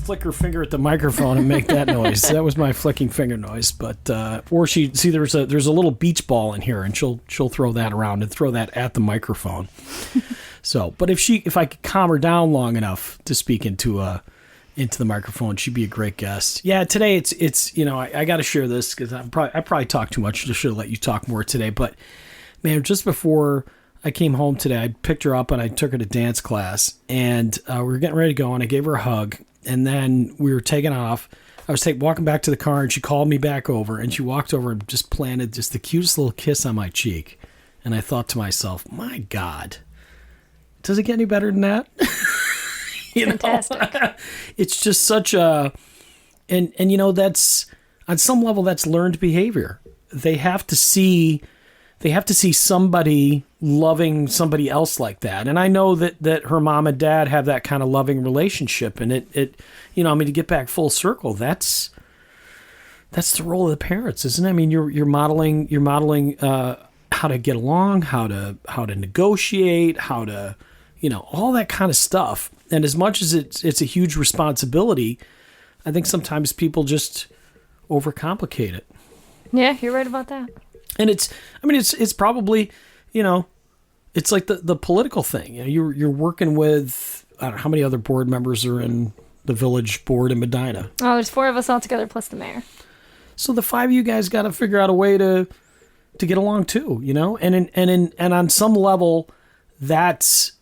flick her finger at the microphone and make that noise. That was my flicking finger noise. But or there's a little beach ball in here, and she'll throw that around and throw that at the microphone. So, but if I could calm her down long enough to speak into the microphone, she'd be a great guest. Yeah, today it's I got to share this because I probably talk too much. I should have let you talk more today. But man, just before I came home today, I picked her up and I took her to dance class, and we were getting ready to go, and I gave her a hug, and then we were taking off. I was walking back to the car, and she called me back over, and she walked over and just planted just the cutest little kiss on my cheek. And I thought to myself, my God, does it get any better than that? Fantastic. It's just such a, and that's, on some level, that's learned behavior. They have to see somebody loving somebody else like that. And I know that her mom and dad have that kind of loving relationship. And to get back full circle, that's the role of the parents, isn't it? I mean, you're modeling how to get along, how to negotiate, how to, all that kind of stuff. And as much as it's a huge responsibility, I think sometimes people just overcomplicate it. Yeah, you're right about that. And it's probably, it's like the political thing. You're working with, I don't know, how many other board members are in the village board in Medina? Oh, there's 4 of us all together plus the mayor. So the 5 of you guys got to figure out a way to get along too, and on some level, that's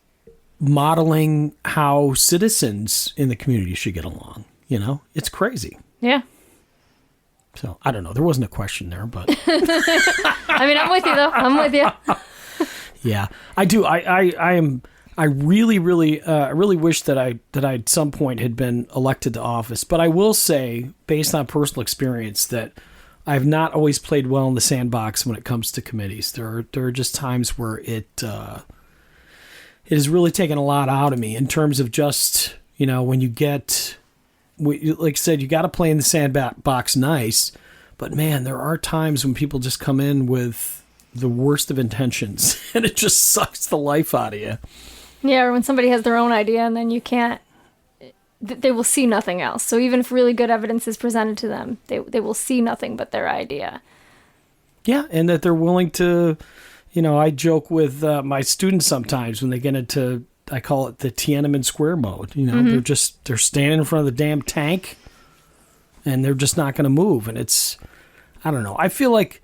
modeling how citizens in the community should get along. It's crazy. Yeah. So I don't know. There wasn't a question there, but I mean, I'm with you though. I'm with you. Yeah, I do. I really wish that I at some point had been elected to office. But I will say, based on personal experience, that I've not always played well in the sandbox when it comes to committees. There are just times where it has really taken a lot out of me in terms of just when you get. Like I said, you got to play in the sandbox nice, but man, there are times when people just come in with the worst of intentions and it just sucks the life out of you. Yeah, or when somebody has their own idea and then you can't, they will see nothing else. So even if really good evidence is presented to them, they will see nothing but their idea. Yeah, and that they're willing to, I joke with my students sometimes when they get into, I call it the Tiananmen Square mode. They're standing in front of the damn tank and they're just not going to move. And it's, I don't know. I feel like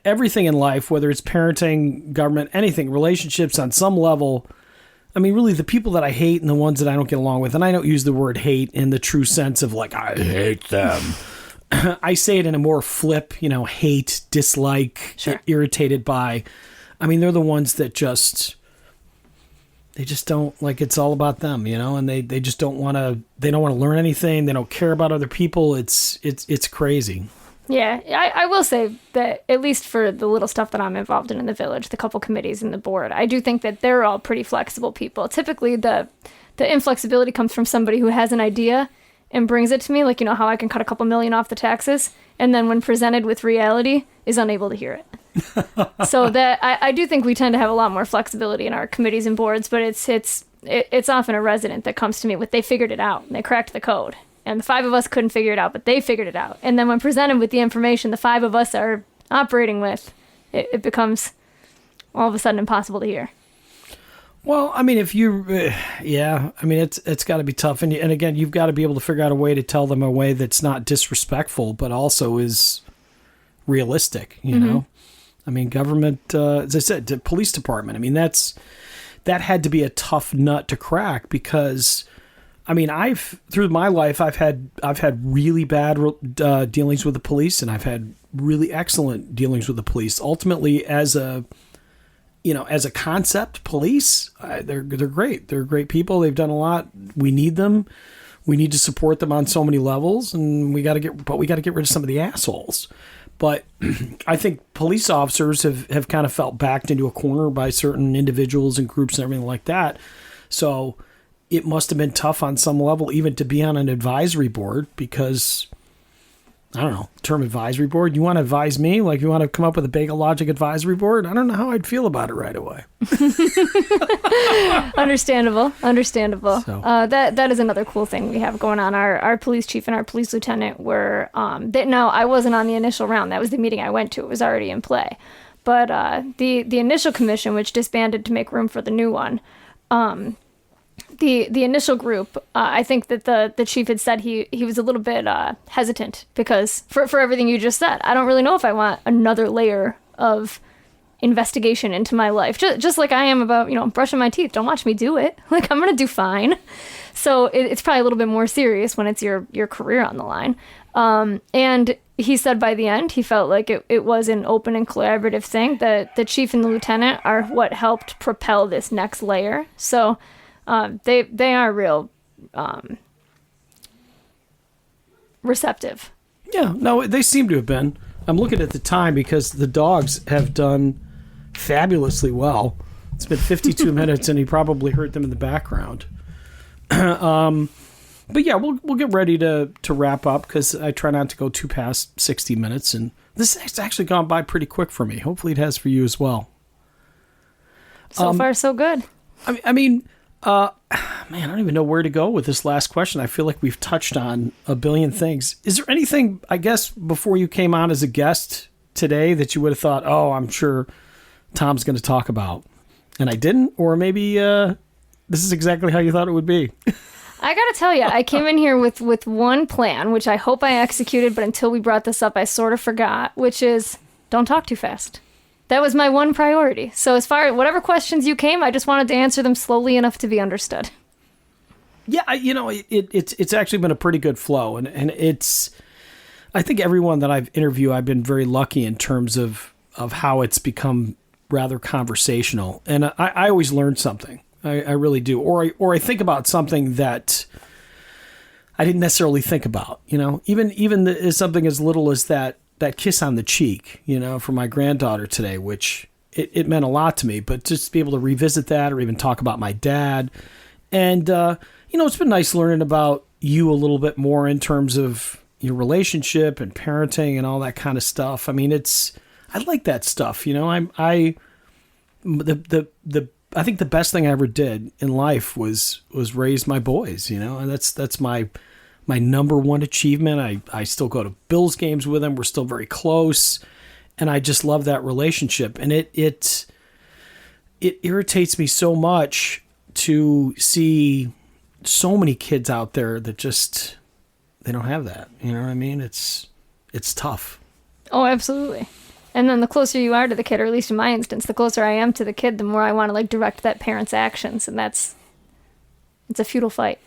everything in life, whether it's parenting, government, anything, relationships on some level, I mean, really, the people that I hate and the ones that I don't get along with, and I don't use the word hate in the true sense of like, I hate them. I say it in a more flip, hate, dislike, Sure. irritated by. I mean, they're the ones that they just don't, like, it's all about them, and they just don't want to learn anything. They don't care about other people. It's crazy. Yeah, I will say that at least for the little stuff that I'm involved in the village, the couple committees and the board, I do think that they're all pretty flexible people. Typically, the inflexibility comes from somebody who has an idea and brings it to me, like, how I can cut a couple million off the taxes, and then when presented with reality, is unable to hear it. So that I do think we tend to have a lot more flexibility in our committees and boards, but it's often a resident that comes to me with, they figured it out and they cracked the code. And the 5 of us couldn't figure it out, but they figured it out. And then when presented with the information the 5 of us are operating with, it becomes all of a sudden impossible to hear. Well, I mean, if you, it's got to be tough. And again, you've got to be able to figure out a way to tell them a way that's not disrespectful, but also is realistic, you know? I mean, government, as I said, the police department, I mean, that had to be a tough nut to crack because, I mean, through my life, I've had really bad dealings with the police, and I've had really excellent dealings with the police. Ultimately, as a concept, police, they're great. They're great people. They've done a lot. We need them. We need to support them on so many levels, and we got to get rid of some of the assholes. But I think police officers have kind of felt backed into a corner by certain individuals and groups and everything like that. So it must have been tough on some level even to be on an advisory board because, I don't know, term advisory board. You want to advise me? Like, you want to come up with a Bagel Logic advisory board? I don't know how I'd feel about it right away. Understandable. So. That is another cool thing we have going on. Our police chief and our police lieutenant were, no, I wasn't on the initial round. That was the meeting I went to. It was already in play. But the initial commission, which disbanded to make room for the new one, the initial group, I think that the chief had said he was a little bit hesitant because for everything you just said, I don't really know if I want another layer of investigation into my life. Just like I am about, brushing my teeth. Don't watch me do it. Like, I'm going to do fine. So it's probably a little bit more serious when it's your career on the line. And he said by the end, he felt like it was an open and collaborative thing. That the chief and the lieutenant are what helped propel this next layer. So they are real receptive. Yeah, no, they seem to have been. I'm looking at the time because the dogs have done fabulously well. It's been 52 minutes, and he probably heard them in the background. But yeah, we'll get ready to wrap up because I try not to go too past 60 minutes, and this has actually gone by pretty quick for me. Hopefully, it has for you as well. So far, so good. I mean, man, I don't even know where to go with this last question. I feel like we've touched on a billion things. Is there anything, I guess, before you came on as a guest today that you would have thought, oh, I'm sure Tom's going to talk about, and I didn't? Or maybe this is exactly how you thought it would be? I gotta tell you, I came in here with one plan, which I hope I executed, but until we brought this up, I sort of forgot, which is don't talk too fast. That was my one priority. So as far as whatever questions you came, I just wanted to answer them slowly enough to be understood. Yeah, it's actually been a pretty good flow, and it's, I think everyone that I've interviewed, I've been very lucky in terms of how it's become rather conversational, and I always learn something. I really do, or I think about something that I didn't necessarily think about. Even something as little as that kiss on the cheek, for my granddaughter today, which it meant a lot to me. But just to be able to revisit that, or even talk about my dad, and it's been nice learning about you a little bit more in terms of your relationship and parenting and all that kind of stuff. I mean, I like that stuff. I think the best thing I ever did in life was raise my boys, and that's my number one achievement. I still go to Bills games with them. We're still very close, and I just love that relationship. And it irritates me so much to see so many kids out there that just, they don't have that. You know what I mean? It's tough. Oh, absolutely. And then the closer you are to the kid, or at least in my instance, the closer I am to the kid, the more I want to like direct that parent's actions, and it's a futile fight.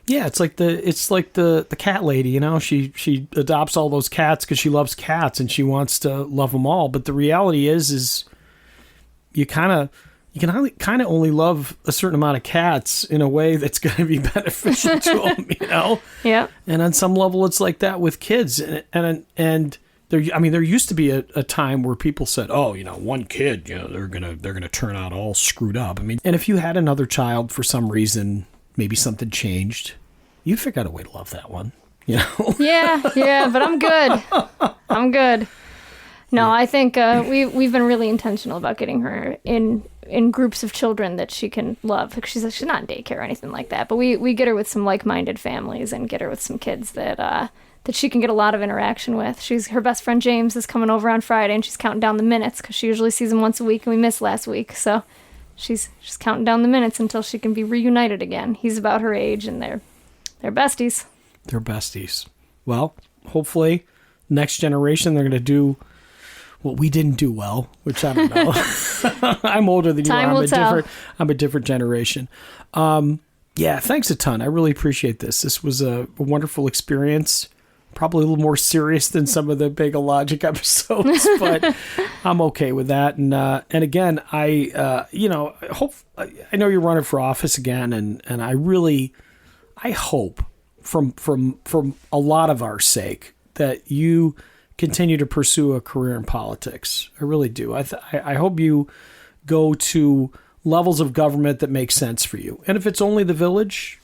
Yeah, it's like the cat lady, you know. She adopts all those cats because she loves cats and she wants to love them all. But the reality is you can only love a certain amount of cats in a way that's going to be beneficial to them, you know. Yeah. And on some level, it's like that with kids, and there used to be a time where people said, oh, you know, one kid, you know, they're gonna turn out all screwed up. I mean, and if you had another child for some reason, maybe something changed, you figure out a way to love that one, you know? Yeah, but I'm good. No, I think we've been really intentional about getting her in groups of children that she can love. She's not in daycare or anything like that, but we get her with some like-minded families and get her with some kids that she can get a lot of interaction with. Her best friend James is coming over on Friday, and she's counting down the minutes because she usually sees him once a week, and we missed last week, so she's counting down the minutes until she can be reunited again. He's about her age, and they're besties. They're besties. Well, hopefully, next generation they're going to do what we didn't do well, which I don't know. I'm older than you. Time will tell. I'm a different generation. Yeah, thanks a ton. I really appreciate this. This was a wonderful experience. Probably a little more serious than some of the Bagel Logic episodes, but I'm okay with that. And again, I know you're running for office again, and I hope from a lot of our sake that you continue to pursue a career in politics. I really do. I hope you go to levels of government that make sense for you. And if it's only the village,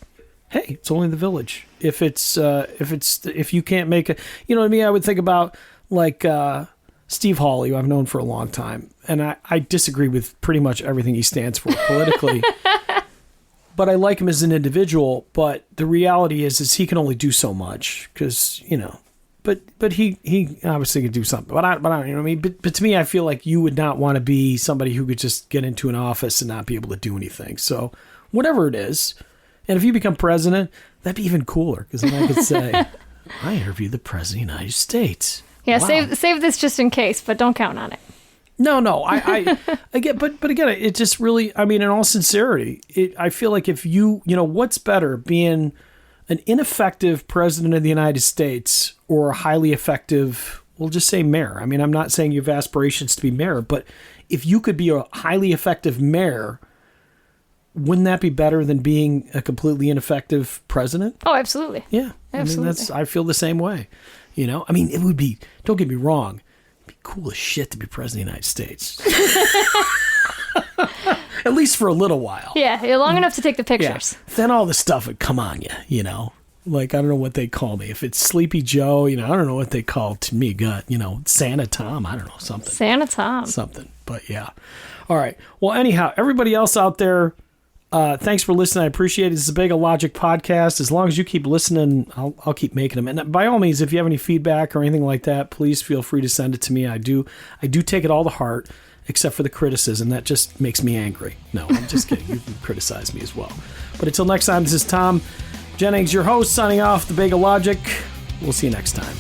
hey, it's only the village. If you can't make it, you know what I mean? I would think about like Steve Hawley, who I've known for a long time, and I disagree with pretty much everything he stands for politically. But I like him as an individual. But the reality is he can only do so much because, you know, but he obviously could do something. But I don't, you know what I mean? But to me, I feel like you would not want to be somebody who could just get into an office and not be able to do anything. So whatever it is, and if you become president, that'd be even cooler because then I could say, I interviewed the president of the United States. Yeah, wow. Save this just in case, but don't count on it. No, I get, but again, it just really, I mean, in all sincerity, I feel like if you know, what's better, being an ineffective president of the United States or a highly effective, we'll just say mayor. I mean, I'm not saying you have aspirations to be mayor, but if you could be a highly effective mayor, wouldn't that be better than being a completely ineffective president? Oh, absolutely. Yeah. Absolutely. I mean, I feel the same way. You know, I mean, it would be, don't get me wrong, it'd be cool as shit to be president of the United States. At least for a little while. Yeah, long enough to take the pictures. Yeah. Then all the stuff would come on you, you know. Like, I don't know what they call me. If it's Sleepy Joe, you know, I don't know what they call to me. God, you know, Santa Tom, I don't know, something. Santa Tom. Something, but yeah. All right. Well, anyhow, everybody else out there, thanks for listening. I appreciate it. This is a Bagel Logic podcast. As long as you keep listening, I'll keep making them. And by all means, if you have any feedback or anything like that, please feel free to send it to me. I do take it all to heart, except for the criticism. That just makes me angry. No, I'm just kidding. You can criticize me as well. But until next time, this is Tom Jennings, your host, signing off the Bagel Logic. We'll see you next time.